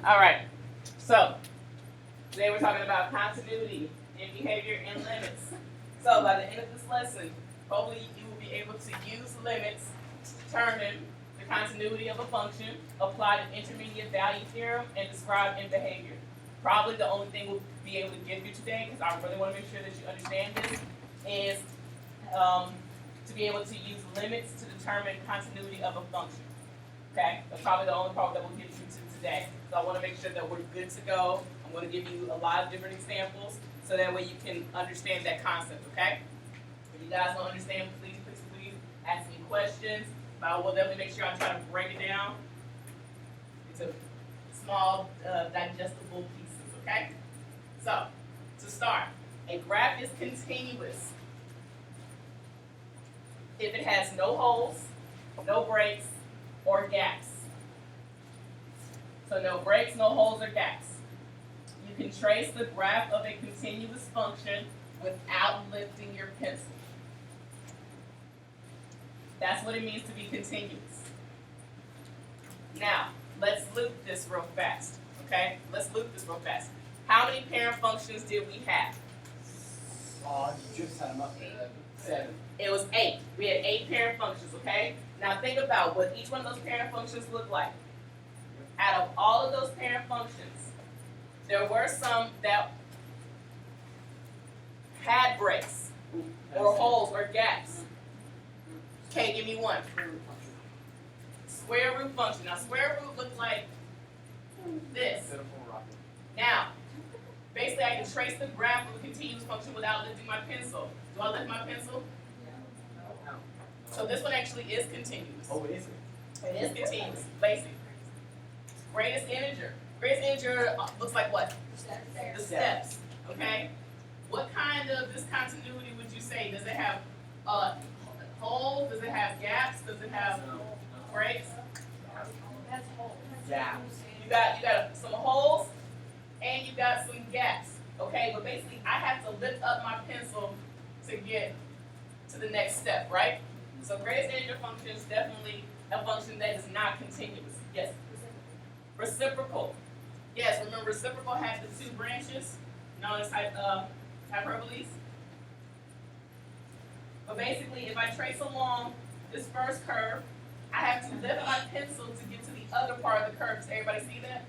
All right. So today we're talking about continuity in behavior and limits. So by the end of this lesson, hopefully you will be able to use limits to determine the continuity of a function, apply the intermediate value theorem, and describe in behavior. Probably the only thing we'll be able to give you today, because I really want to make sure that you understand this, is to be able to use limits to determine continuity of a function. Okay, that's probably the only part that we'll get you to today. So I want to make sure that we're good to go. I'm going to give you a lot of different examples so that way you can understand that concept, okay? If you guys don't understand, please ask me questions. But I will definitely make sure I try to break it down into small, digestible pieces, okay? So, to start, a graph is continuous if it has no holes, no breaks, or gaps. So no breaks, no holes, or gaps. You can trace the graph of a continuous function without lifting your pencil. That's what it means to be continuous. Now, let's loop this real fast, okay? Let's loop this real fast. How many parent functions did we have? You just had them up there. 7. It was 8. We had 8 parent functions, okay? Now think about what each one of those parent functions look like. Out of all of those parent functions, there were some that had breaks, or holes, or gaps. Okay, give me one. Square root function. Now square root looks like this. Now, basically I can trace the graph of a continuous function without lifting my pencil. Do I lift my pencil? So this one actually is continuous. Oh, it is. It is continuous, basic. Greatest integer. Greatest integer looks like what? The steps. Okay? What kind of discontinuity would you say? Does it have holes? Does it have gaps? Does it have breaks? Yeah. You got some holes and you got some gaps. Okay, but basically I have to lift up my pencil to get to the next step, right? So greatest integer function is definitely a function that is not continuous. Yes? Reciprocal. Yes, remember reciprocal has the 2 branches known as hyperboles. But basically, if I trace along this first curve, I have to lift my pencil to get to the other part of the curve. Does everybody see that?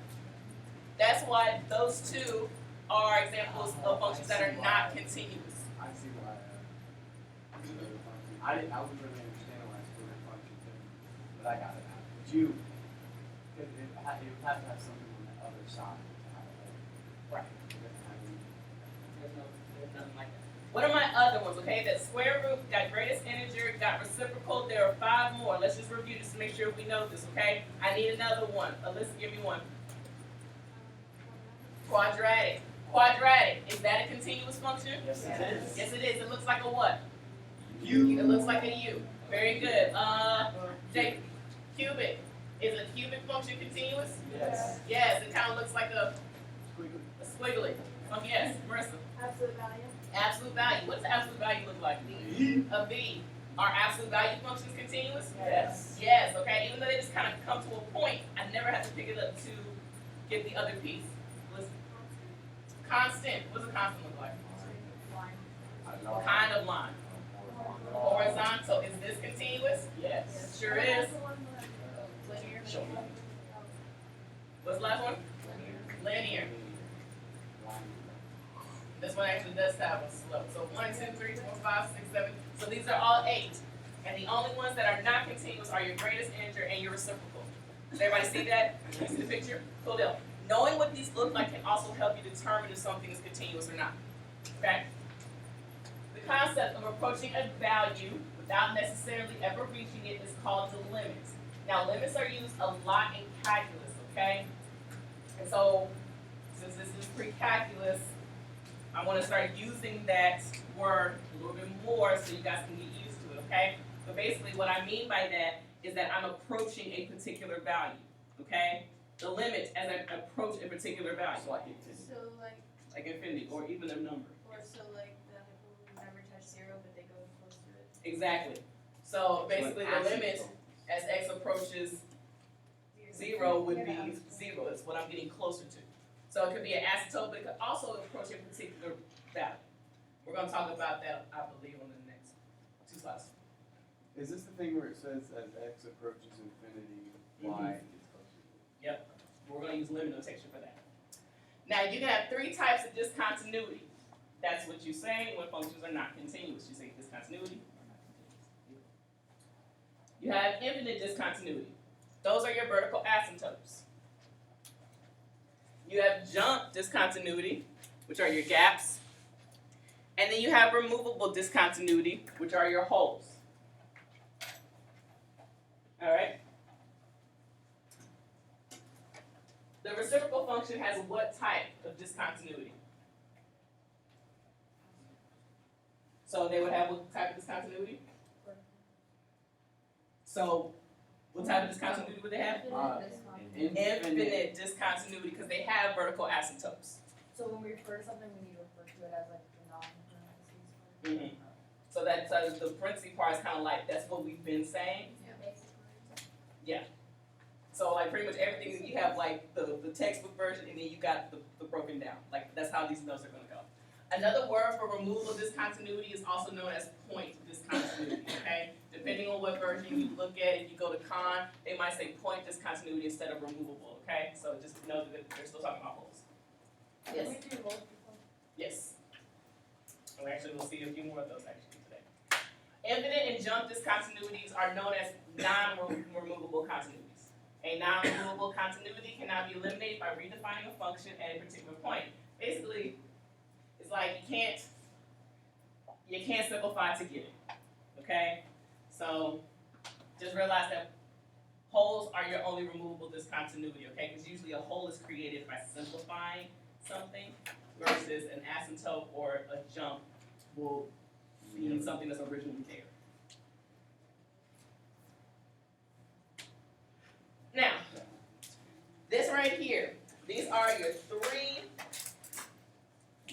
That's why those 2 are examples of functions that are not continuous. I see why. I wouldn't really understand why it's square root function thing, but I got it now. But you would have to have something on the other side to have it. Right. There's nothing like that. What are my other ones? Okay, that square root, got greatest integer, got reciprocal. There are 5 more. Let's just review just to make sure we know this, okay? I need another one. Alyssa, give me one. Quadratic. Quadratic. Is that a continuous function? Yes, it is. Yes, it is. It looks like a what? U. It looks like a U. Very good. Jake, cubic. Is a cubic function continuous? Yes. Yes, it kind of looks like a squiggly. Yes, Marissa. Absolute value. Absolute value. What does absolute value look like? V. A V. Are absolute value functions continuous? Yes. Yes, okay. Even though they just kind of come to a point, I never have to pick it up to get the other piece. Listen. Constant. What does a constant look like? What kind of line? Horizontal. Is this continuous? Yes. Sure is. Linear. What's the last one? Linear. This one actually does have a slope. So 1, 2, 3, 4, 5, 6, 7. So these are all 8. And the only ones that are not continuous are your greatest integer and your reciprocal. Does everybody see that? Can you see the picture? Cool deal. Knowing what these look like can also help you determine if something is continuous or not. Okay? The concept of approaching a value without necessarily ever reaching it is called the limit. Now, limits are used a lot in calculus, okay? And so, since this is pre-calculus, I want to start using that word a little bit more so you guys can get used to it, okay? But basically what I mean by that is that I'm approaching a particular value, okay? The limit as I approach a particular value. So like infinity. So Like infinity, or even a number. or so like the people who never touch 0 but they go close to it. Exactly. So basically So an the limit asymptote. as x approaches 0 would be 0. That's what I'm getting closer to. So it could be an asymptote, but it could also approach a particular value. We're going to talk about that, I believe, on the next 2 slides. Is this the thing where it says as x approaches infinity, y gets closer? Yep. We're going to use limit notation for that. Now, you can have 3 types of discontinuity. That's what you're saying when functions are not continuous. You say discontinuity or not continuous. You have infinite discontinuity. Those are your vertical asymptotes. You have jump discontinuity, which are your gaps. And then you have removable discontinuity, which are your holes. All right? The reciprocal function has what type of discontinuity? So they would have what type of discontinuity? So what type of discontinuity would they have? Infinite discontinuity, because they have vertical asymptotes. So when we refer to something, we need to refer to it as like the non-parentheses. So that the parentheses part is kind of like, that's what we've been saying. Yeah. So like pretty much everything, you have like the textbook version, and then you got the broken down. Like that's how these notes are going to go. Another word for removal discontinuity is also known as point discontinuity, okay? Depending on what version you look at, if you go to Khan, they might say point discontinuity instead of removable, okay? So just know that they're still talking about holes. Yes? Yes. And we actually will see a few more of those actually today. Infinite and jump discontinuities are known as non-removable continuities. A non-removable continuity cannot be eliminated by redefining a function at a particular point. Basically, it's like you can't simplify to get it, okay? So just realize that holes are your only removable discontinuity, okay? Because usually a hole is created by simplifying something versus an asymptote or a jump will be something that's originally there. Now, this right here, these are your 3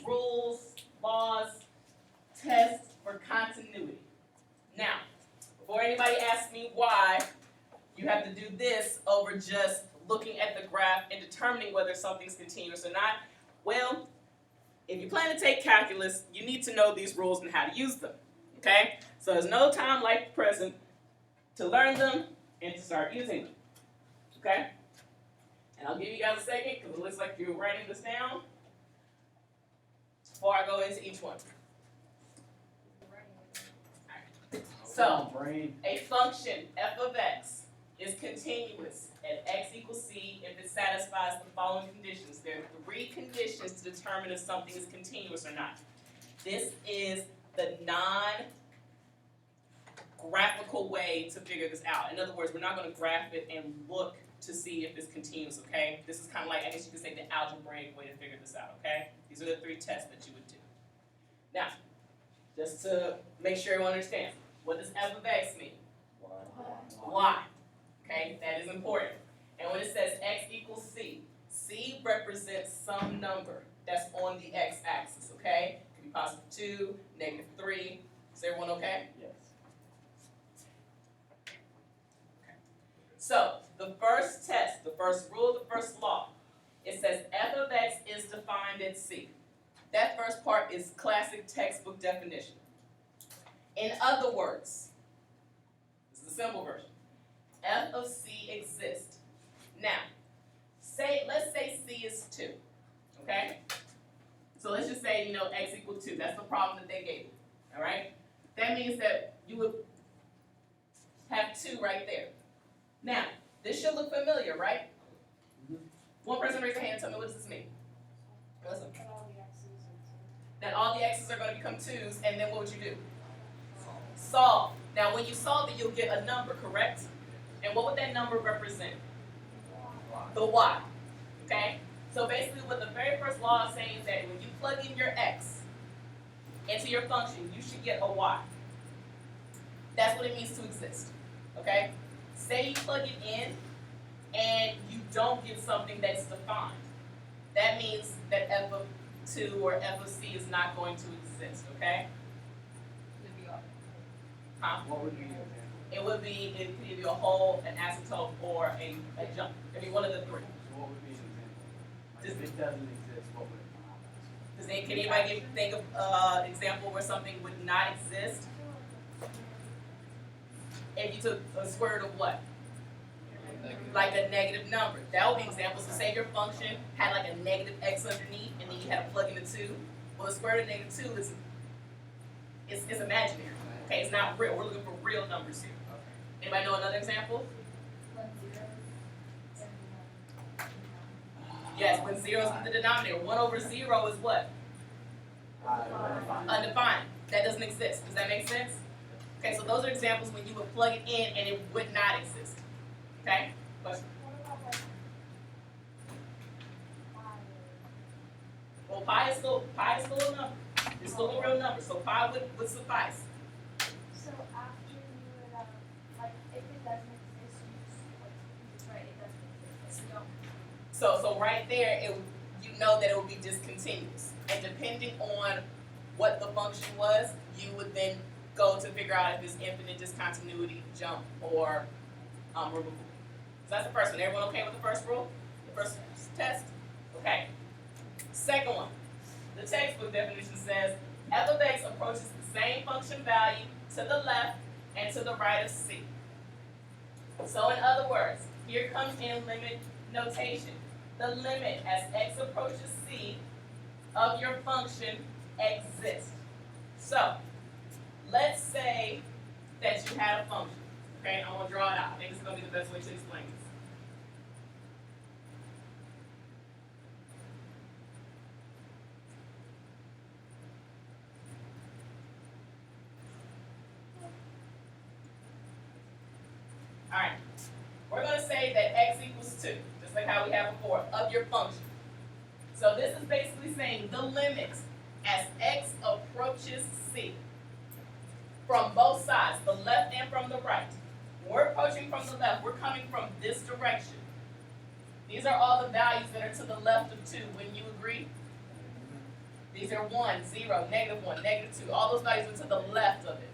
rules, laws, tests for continuity. Now, before anybody asks me why you have to do this over just looking at the graph and determining whether something's continuous or not, well, if you plan to take calculus, you need to know these rules and how to use them, okay? So there's no time like the present to learn them and to start using them, okay? And I'll give you guys a second because it looks like you're writing this down before I go into each one. So, a function, f of x, is continuous at x equals c if it satisfies the following conditions. There are 3 conditions to determine if something is continuous or not. This is the non-graphical way to figure this out. In other words, we're not going to graph it and look to see if it's continuous, okay? This is kind of like, I guess you could say, the algebraic way to figure this out, okay? These are the 3 tests that you would do. Now, just to make sure everyone understands, what does f of x mean? Y. Okay, that is important. And when it says x equals c, c represents some number that's on the x-axis, okay? It could be positive 2, negative 3. Is everyone okay? Yes. Okay. So, the first test, the first rule, the first law, it says f of x is defined at c. That first part is classic textbook definition. In other words, this is a simple version. F of c exists. Now, let's say c is 2, okay? So let's just say, x equals 2. That's the problem that they gave you, all right? That means that you would have 2 right there. Now, this should look familiar, right? One person raise their hand and tell me, what does this mean? Listen. That all the x's are going to become 2's, and then what would you do? Solve. Now, when you solve it, you'll get a number, correct? And what would that number represent? The y. Okay? So basically, what the very first law is saying is that when you plug in your x into your function, you should get a y. That's what it means to exist. Okay? Say you plug it in, and you don't get something that's defined. That means that f of 2 or f of c is not going to exist. Okay? What would be an example? It would be, it could either be a whole, an asymptote, or a jump. It'd be one of the three. So what would be an example? Like if it doesn't exist, what would it come out as? Can anybody think of an example where something would not exist? If you took a square root of what? Like a negative number. That would be examples. So say your function had like a negative x underneath, and then you had to plug in a 2. Well, the square root of negative 2 is imaginary. Okay, it's not real. We're looking for real numbers here. Anybody know another example? When zeros and Yes, when 0 is in the denominator. 1 over 0 is what? Undefined. That doesn't exist. Does that make sense? Okay, so those are examples when you would plug it in and it would not exist. Okay? Question? Well, pi is still a number. It's still a real number, so pi would suffice. So after you would, like, if it doesn't exist, you just, like, right, it doesn't exist, you don't. So right there, you know that it would be discontinuous. And depending on what the function was, you would then go to figure out if it's infinite discontinuity, jump, or removal. So that's the first one. Everyone okay with the first rule? The first test? Okay. Second one. The textbook definition says f of x approaches the same function value to the left and to the right of c. So in other words, here comes in limit notation. The limit as x approaches c of your function exists. So let's say that you had a function. Okay, I'm going to draw it out. I think this is going to be the best way to explain this. All right, we're going to say that x equals 2, just like how we had before, of your function. So this is basically saying the limit as x approaches c from both sides, the left and from the right. When we're approaching from the left, we're coming from this direction. These are all the values that are to the left of 2. Wouldn't you agree? These are 1, 0, -1, -2. All those values are to the left of it.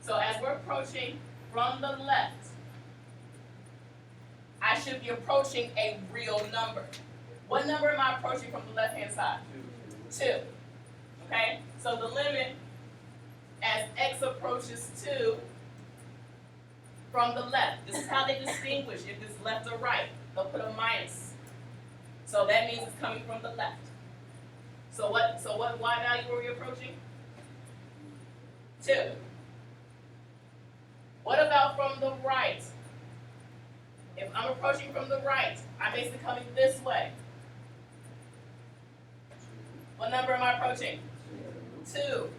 So as we're approaching from the left, I should be approaching a real number. What number am I approaching from the left-hand side? 2. Okay? So the limit as x approaches 2 from the left. This is how they distinguish if it's left or right. They'll put a minus. So that means it's coming from the left. So what y value were we approaching? 2. What about from the right? If I'm approaching from the right, I'm basically coming this way. What number am I approaching? 2.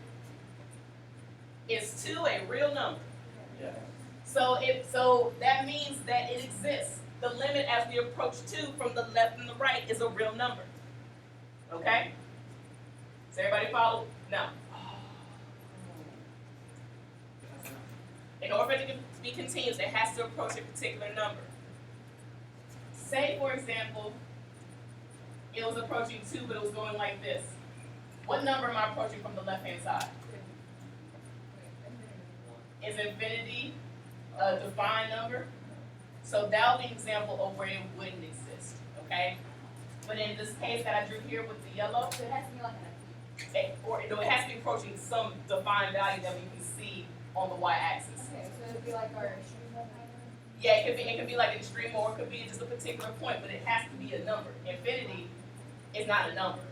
Is 2 a real number? Yeah. So that means that it exists. The limit as we approach 2 from the left and the right is a real number. Okay? Does everybody follow? No. In order for it to be continuous, it has to approach a particular number. Say, for example, it was approaching 2, but it was going like this. What number am I approaching from the left-hand side? Is infinity a defined number? So that would be an example of where it wouldn't exist, okay? But in this case that I drew here with the yellow, So it has to be like it has to be approaching some defined value that we can see on the y-axis. okay, so it'd be like our extreme number. Yeah, it could be like an extreme, or it could be just a particular point, but it has to be a number. Infinity is not a number.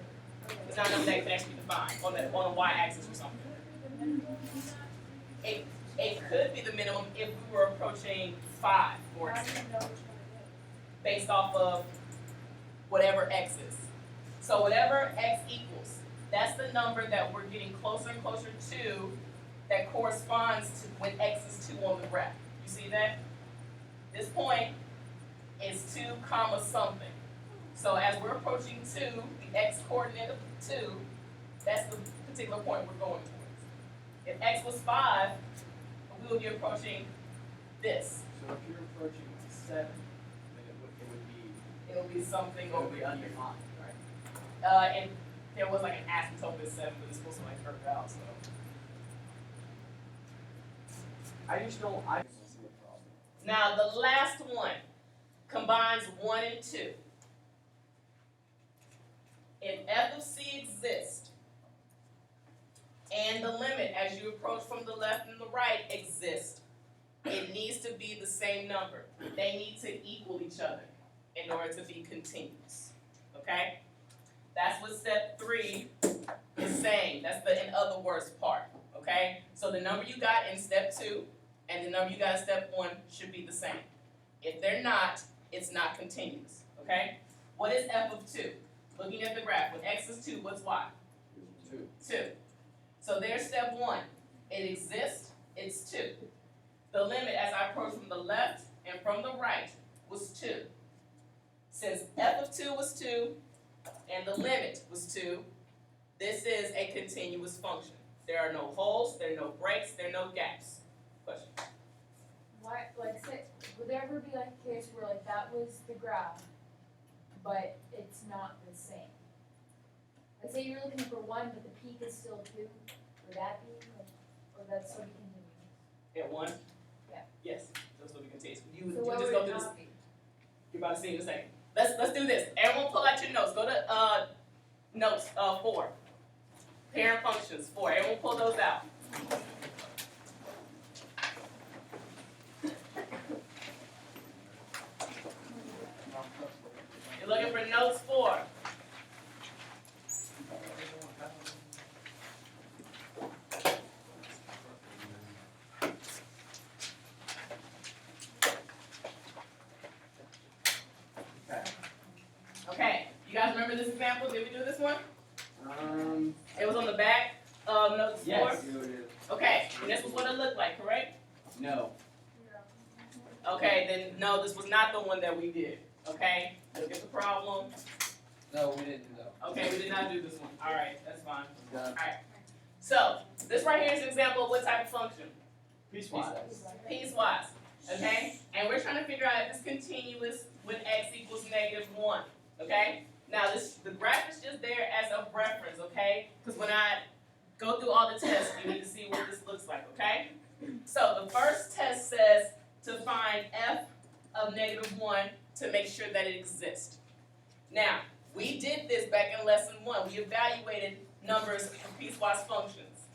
It's not a number that can actually be defined on a y-axis or something. It could be the minimum if we were approaching 5, for I don't example, even know which one it based off of whatever x is. So whatever x equals, that's the number that we're getting closer and closer to that corresponds to when x is 2 on the graph. You see that? This point is 2 comma something. So as we're approaching 2, the x coordinate of 2, that's the particular point we're going towards. If x was 5, we would be approaching this. So if you're approaching 7, then it It'll be something would over be here. undefined, right? And there was like an asymptote at 7, but it's supposed to like curve out, so. I just don't. Now the last one combines 1 and 2. If f of c exists, and the limit as you approach from the left and the right exists, it needs to be the same number. They need to equal each other in order to be continuous. Okay? That's what step 3 is saying. That's the in other words part. Okay? So the number you got in step 2 and the number you got in step 1 should be the same. If they're not, it's not continuous. Okay? What is f of 2? Looking at the graph, when x is 2, what's y? 2. 2. So there's step 1. It exists, it's 2. The limit as I approach from the left and from the right was 2. Since f of 2 was 2 and the limit was 2, this is a continuous function. There are no holes, there are no breaks, there are no gaps. Question? Why, like, say, would there ever be like a case where like that was the graph, but it's not the same? Like, say you're looking for 1, but the peak is still 2. Would that be, like, or that's sort of continuous? At 1? Yeah. Yes, that's what we continue. You So you what just would go it through this. not be? You're about to see in a second. Let's do this. Everyone pull out your notes. Go to notes 4. Parent functions 4. Everyone pull those out. You're looking for notes 4. Okay. You guys remember this example? Did we do this one? It was on the back of notes 4. Yes. Okay. And this was what it looked like, correct? No. Okay, then no, this was not the one that we did. Okay? Look at the problem. No, we didn't do that. Okay, we did not do this one. Alright, that's fine. Done. Alright. So, this right here is an example of what type of function? Piecewise. Piecewise. Okay? And we're trying to figure out if it's continuous when x equals -1. Okay? Now the graph is just there as a reference, okay? Because when I go through all the tests, you need to see what this looks like, okay? So the first test says to find f of -1 to make sure that it exists. Now, we did this back in lesson 1. We evaluated numbers for piecewise functions.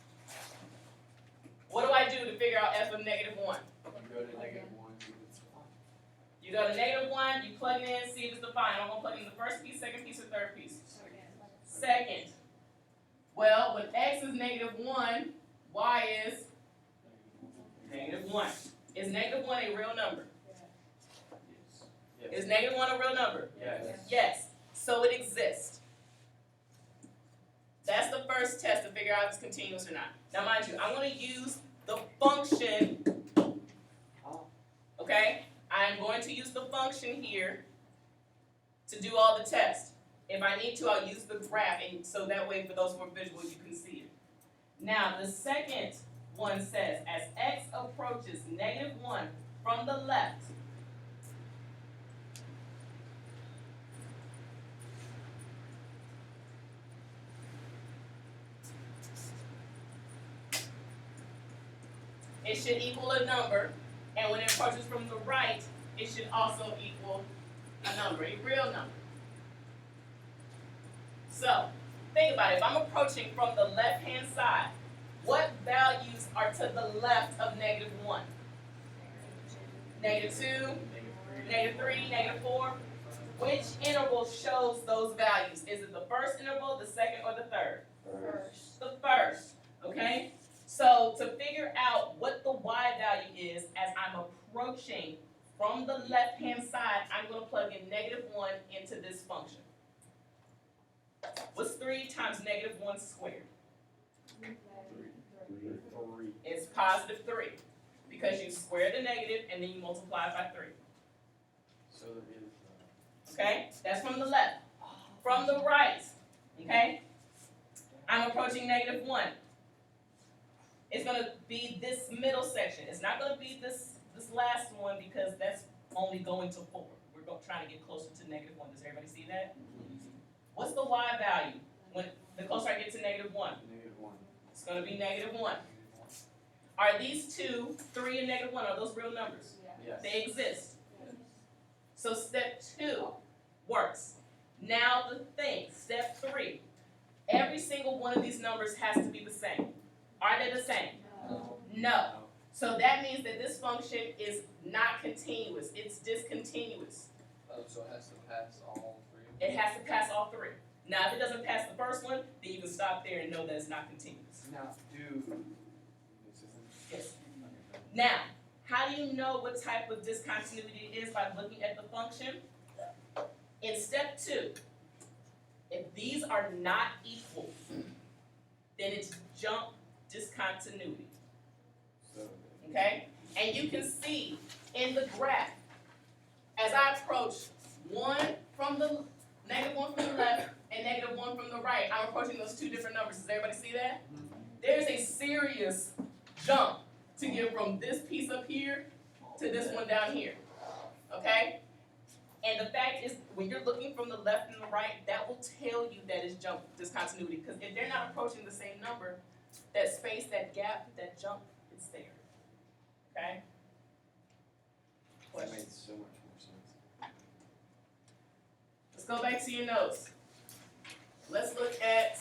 What do I do to figure out f of -1? You go to -1, it's fine. You go to -1, you plug it in, see if it's defined. I'm going to plug in the first piece, second piece, or third piece. Second. Well, when x is -1, y is -1. Is -1 a real number? Yes. Is -1 a real number? Yes. Yes. So it exists. That's the first test to figure out if it's continuous or not. Now mind you, I'm going to use the function, okay? I'm going to use the function here to do all the tests. If I need to, I'll use the graph, and so that way for those who are visual, you can see it. Now, the second one says, as x approaches -1 from the left, it should equal a number, and when it approaches from the right, it should also equal a number, a real number. So, think about it. If I'm approaching from the left-hand side, what values are to the left of -1? -2, -3, -4. Which interval shows those values? Is it the first interval, the second, or the third? First. The first, okay? So to figure out what the y value is as I'm approaching from the left-hand side, I'm going to plug in -1 into this function. What's 3 times -1 squared? 3. It's +3 because you square the negative and then you multiply it by 3. So there is. Okay? That's from the left. From the right, okay? I'm approaching -1. It's going to be this middle section. It's not going to be this last one because that's only going to 4. We're trying to get closer to -1. Does everybody see that? What's the y value when the closer I get to -1? -1. It's going to be -1. Are these two, 3 and -1, are those real numbers? Yeah. Yes. They exist. So step 2 works. Now the thing, step 3, every single one of these numbers has to be the same. Are they the same? No. So that means that this function is not continuous, it's discontinuous. Oh, so it has to pass all three? It has to pass all 3. Now if it doesn't pass the first one, then you can stop there and know that it's not continuous. Now, do. Yes. Now, how do you know what type of discontinuity it is by looking at the function? In step 2, if these are not equal, then it's jump discontinuity, So, okay? And you can see in the graph, as I approach 1 from the -1 from the left and -1 from the right, I'm approaching those 2 different numbers. Does everybody see that? There's a serious jump to get from this piece up here to this one down here, okay? And the fact is, when you're looking from the left and the right, that will tell you that it's jump discontinuity, because if they're not approaching the same number, that space, that gap, that jump is there, okay? that Questions? made so much more sense. Let's go back to your notes. Let's look at